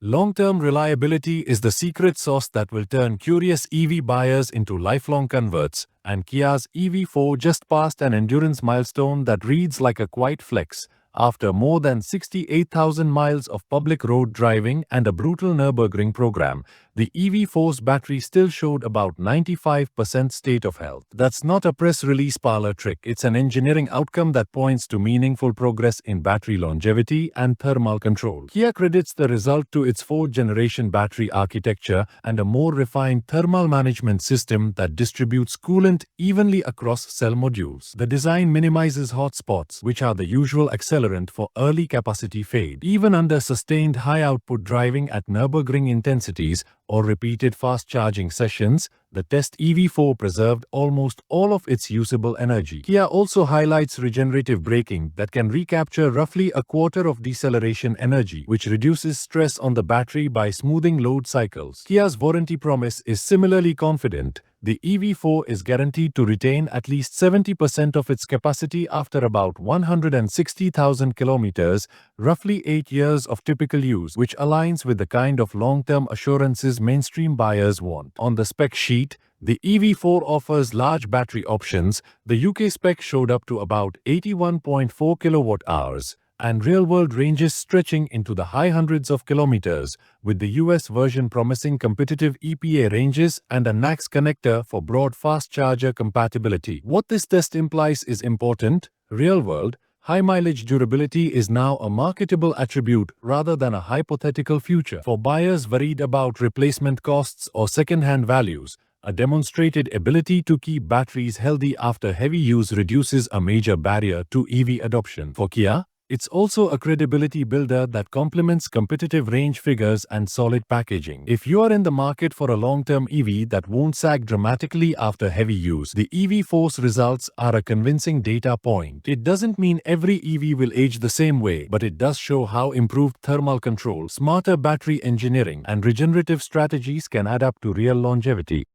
Long-term reliability is the secret sauce that will turn curious EV buyers into lifelong converts, and Kia's EV4 just passed an endurance milestone that reads like a quiet flex. After more than 68,000 miles of public road driving and a brutal Nürburgring program, the EV4's battery still showed about 95% state of health. That's not a press release parlor trick, it's an engineering outcome that points to meaningful progress in battery longevity and thermal control. Kia credits the result to its fourth-generation battery architecture and a more refined thermal management system that distributes coolant evenly across cell modules. The design minimizes hot spots, which are the usual accelerant for early capacity fade. Even under sustained high-output driving at Nürburgring intensities or repeated fast-charging sessions, the test EV4 preserved almost all of its usable energy. Kia also highlights regenerative braking that can recapture roughly a quarter of deceleration energy, which reduces stress on the battery by smoothing load cycles. Kia's warranty promise is similarly confident. The EV4 is guaranteed to retain at least 70% of its capacity after about 160,000 kilometers, roughly 8 years of typical use, which aligns with the kind of long-term assurances mainstream buyers want. On the spec sheet, the EV4 offers large battery options. The UK spec showed up to about 81.4 kilowatt-hours, and real-world ranges stretching into the high hundreds of kilometers, with the US version promising competitive EPA ranges and a NACS connector for broad fast charger compatibility. What this test implies is important. Real-world, high-mileage durability is now a marketable attribute rather than a hypothetical future. For buyers worried about replacement costs or second-hand values, a demonstrated ability to keep batteries healthy after heavy use reduces a major barrier to EV adoption. For Kia, it's also a credibility builder that complements competitive range figures and solid packaging. If you are in the market for a long-term EV that won't sag dramatically after heavy use, the EV4's results are a convincing data point. It doesn't mean every EV will age the same way, but it does show how improved thermal control, smarter battery engineering, and regenerative strategies can add up to real longevity.